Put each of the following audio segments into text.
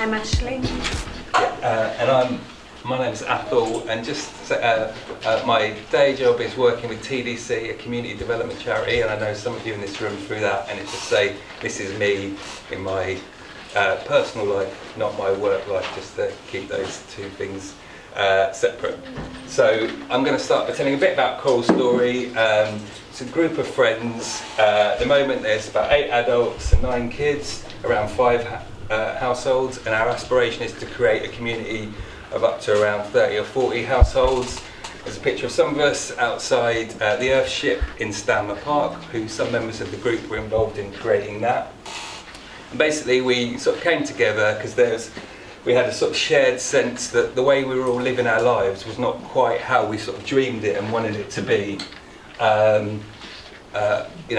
I'm Ashley. My name's Athol, and my day job is working with TDC, a community development charity, and I know some of you in this room through that, and it's just say this is me in my personal life, not my work life, just to keep those two things separate. So I'm going to start by telling a bit about Coral's story. It's a group of friends. At the moment there's about 8 adults and 9 kids, around 5 households, and our aspiration is to create a community of up to around 30 or 40 households. There's a picture of some of us outside the Earthship in Stanmer Park, who some members of the group were involved in creating that. And basically we sort of came together because we had a sort of shared sense that the way we were all living our lives was not quite how we sort of dreamed it and wanted it to be.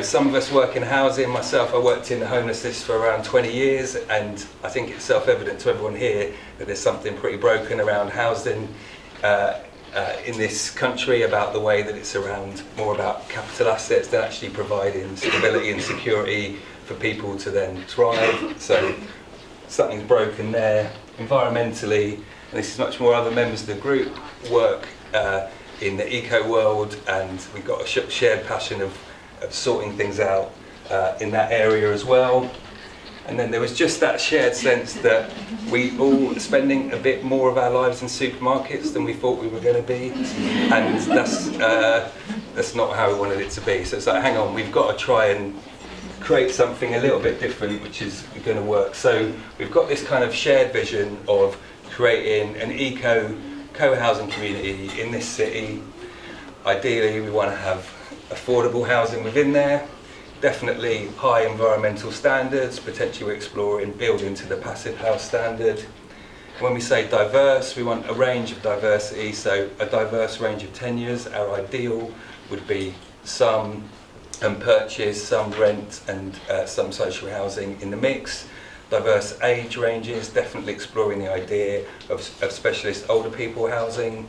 Some of us work in housing. Myself, I worked in the homelessness for around 20 years, and I think it's self-evident to everyone here that there's something pretty broken around housing in this country, about the way that it's more about capital assets than actually providing stability and security for people to then thrive. So something's broken there. Environmentally, and this is much more other members of the group work in the eco world, and we've got a shared passion of sorting things out in that area as well. And then there was just that shared sense that we all are spending a bit more of our lives in supermarkets than we thought we were going to be, and that's not how we wanted it to be. So it's like, hang on, we've got to try and create something a little bit different which is going to work. So we've got this kind of shared vision of creating an co-housing community in this city. Ideally we want to have affordable housing within there, definitely high environmental standards, potentially we're exploring building to the passive house standard. When we say diverse, we want a range of diversity, so a diverse range of tenures. Our ideal would be some purchase, some rent, and some social housing in the mix. Diverse age ranges, definitely exploring the idea of specialist older people housing.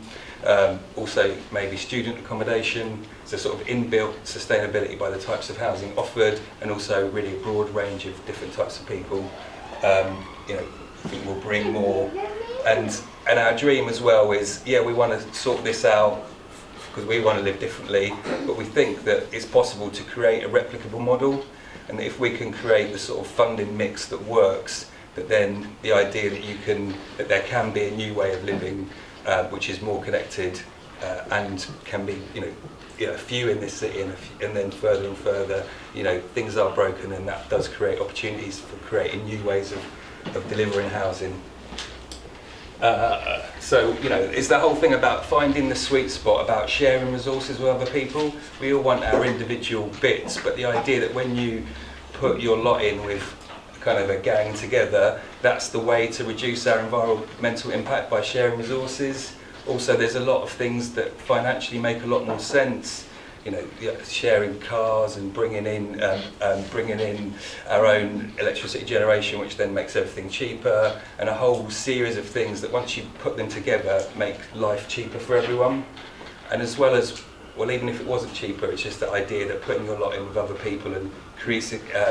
Also maybe student accommodation, so sort of inbuilt sustainability by the types of housing offered, and also really a broad range of different types of people. I think we'll bring more. And our dream as well is, we want to sort this out because we want to live differently, but we think that it's possible to create a replicable model, and if we can create the sort of funding mix that works, that then the idea that there can be a new way of living which is more connected and can be a few in this city, and then further and further, things are broken, and that does create opportunities for creating new ways of delivering housing. It's the whole thing about finding the sweet spot, about sharing resources with other people. We all want our individual bits, but the idea that when you put your lot in with kind of a gang together, that's the way to reduce our environmental impact, by sharing resources. Also, there's a lot of things that financially make a lot more sense. Sharing cars and bringing in our own electricity generation, which then makes everything cheaper, and a whole series of things that once you put them together make life cheaper for everyone. And as well as, even if it wasn't cheaper, it's just the idea that putting your lot in with other people and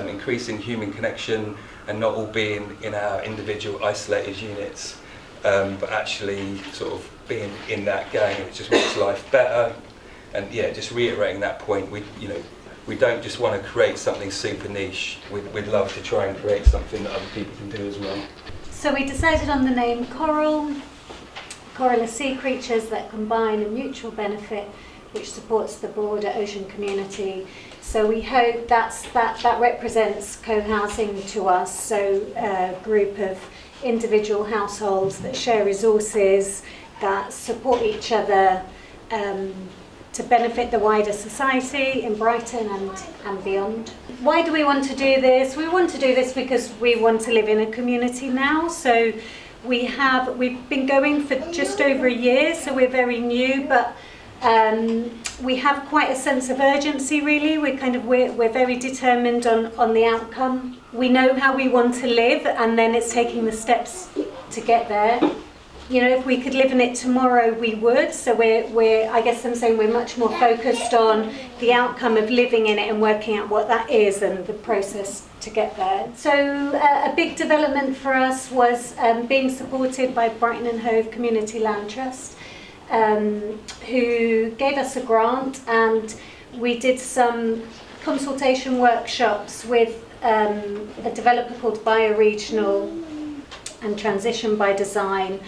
increasing human connection, and not all being in our individual isolated units, but actually sort of being in that gang, it just makes life better. And just reiterating that point, we don't just want to create something super niche. We'd love to try and create something that other people can do as well. So we decided on the name Coral. Coral are sea creatures that combine a mutual benefit which supports the broader ocean community. So we hope that represents co-housing to us, so a group of individual households that share resources, that support each other, to benefit the wider society in Brighton and beyond. Why do we want to do this? We want to do this because we want to live in a community now. So we've been going for just over a year, so we're very new, but we have quite a sense of urgency really. We're very determined on the outcome. We know how we want to live, and then it's taking the steps to get there. you know, if we could live in it tomorrow, we would. So we're I guess I'm saying we're much more focused on the outcome of living in it and working out what that is and the process to get there. So a big development for us was being supported by Brighton and Hove Community Land Trust, who gave us a grant, and we did some consultation workshops with a developer called Bioregional and Transition by Design,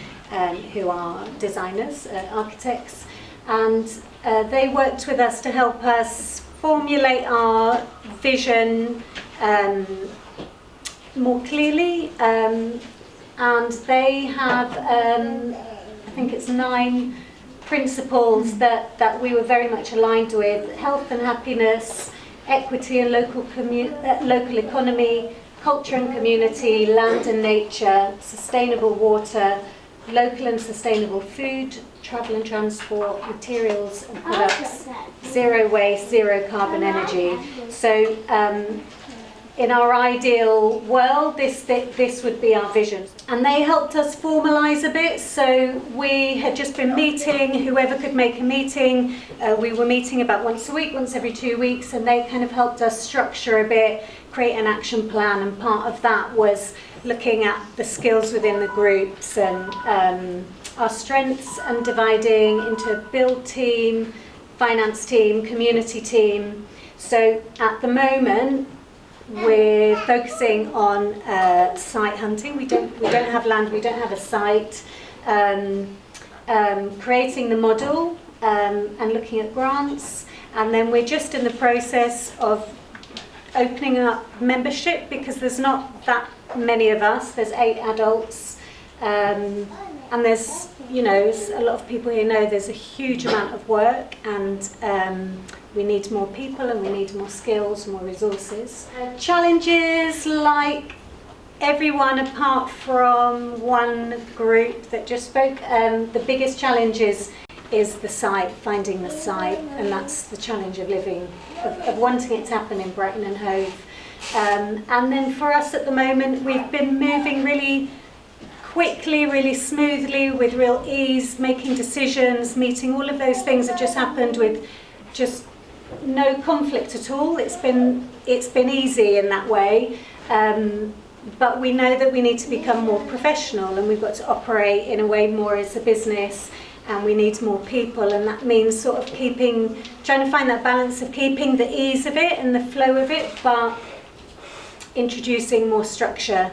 who are designers, architects, and they worked with us to help us formulate our vision more clearly, and they have I think it's 9 principles that we were very much aligned with: health and happiness, equity and local economy, culture and community, land and nature, sustainable water, local and sustainable food, travel and transport, materials and products, zero waste, zero carbon energy. So in our ideal world, this would be our vision. And they helped us formalise a bit. So we had just been meeting, whoever could make a meeting. We were meeting about once a week, once every 2 weeks, and they kind of helped us structure a bit, create an action plan, and part of that was looking at the skills within the groups and our strengths, and dividing into build team, finance team, community team. So at the moment, we're focusing on site hunting. We don't have land, we don't have a site. Creating the model and looking at grants, and then we're just in the process of opening up membership, because there's not that many of us. There's 8 adults, and there's, you know, as a lot of people here know, there's a huge amount of work, and we need more people, and we need more skills, more resources. Challenges, like everyone apart from one group that just spoke, the biggest challenge is the site, finding the site, and that's the challenge of living, of wanting it to happen in Brighton and Hove. And then for us at the moment, we've been moving really quickly, really smoothly, with real ease, making decisions, meeting. All of those things have just happened with just no conflict at all. It's been easy in that way, but we know that we need to become more professional, and we've got to operate in a way more as a business, and we need more people, and that means sort of trying to find that balance of keeping the ease of it and the flow of it, but introducing more structure.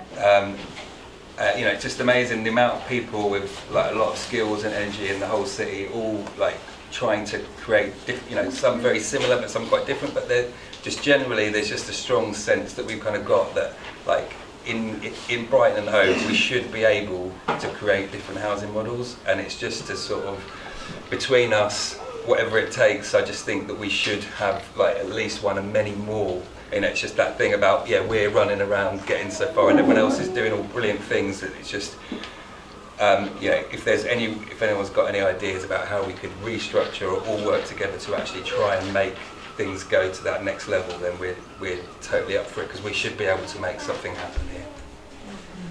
You know, it's just amazing the amount of people with like a lot of skills and energy in the whole city, all like trying to create, you know, some very similar but some quite different, but they're just generally, there's just a strong sense that we've kind of got that, like in Brighton and Hove, we should be able to create different housing models, and it's just to sort of, between us, whatever it takes, I just think that we should have like at least one and many more. You know, it's just that thing about, yeah, we're running around getting so far and everyone else is doing all brilliant things, that it's just, you know, if anyone's got any ideas about how we could restructure or all work together to actually try and make things go to that next level, then we're totally up for it, because we should be able to make something happen here.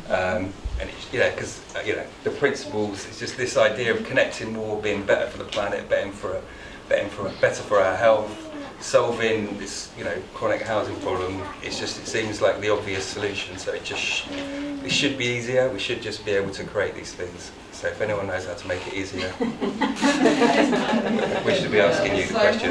And it's, you know, because you know, the principles, it's just this idea of connecting more, being better for the planet, better for our health, solving this, you know, chronic housing problem. It's just, it seems like the obvious solution. So it should be easier. We should just be able to create these things. So if anyone knows how to make it easier, we should be asking you the question.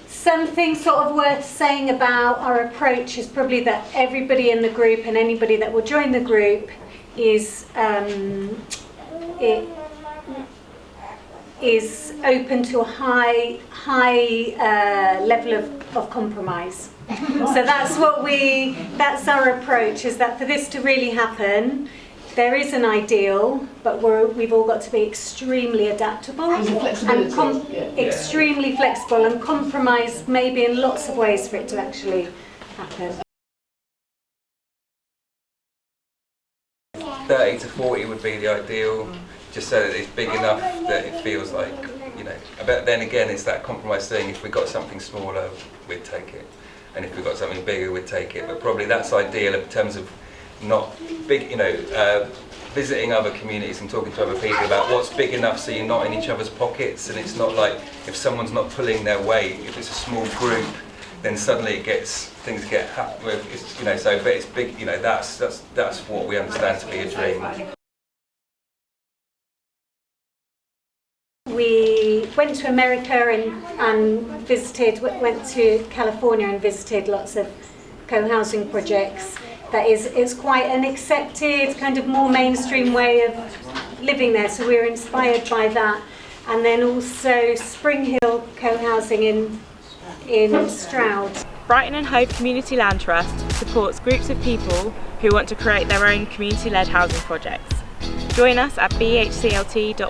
Something sort of worth saying about our approach is probably that everybody in the group and anybody that will join the group is open to a high level of compromise. So that's our approach, is that for this to really happen, there is an ideal, but we've all got to be extremely adaptable and extremely flexible, and compromise maybe in lots of ways for it to actually happen. 30 to 40 would be the ideal, just so that it's big enough that it feels like, you know, but then again, it's that compromise thing. If we got something smaller, we'd take it, and if we got something bigger, we'd take it, but probably that's ideal in terms of not big, you know, visiting other communities and talking to other people about what's big enough so you're not in each other's pockets, and it's not like if someone's not pulling their weight, if it's a small group, then suddenly things get it's, you know, so but it's big, you know, that's what we understand to be a dream. We went to America and went to California and visited lots of co-housing projects. That is quite an accepted, kind of more mainstream way of living there, so we were inspired by that. And then also Spring Hill Co-housing in Stroud. Brighton and Hove Community Land Trust supports groups of people who want to create their own community-led housing projects. Join us at bhclt.org.uk.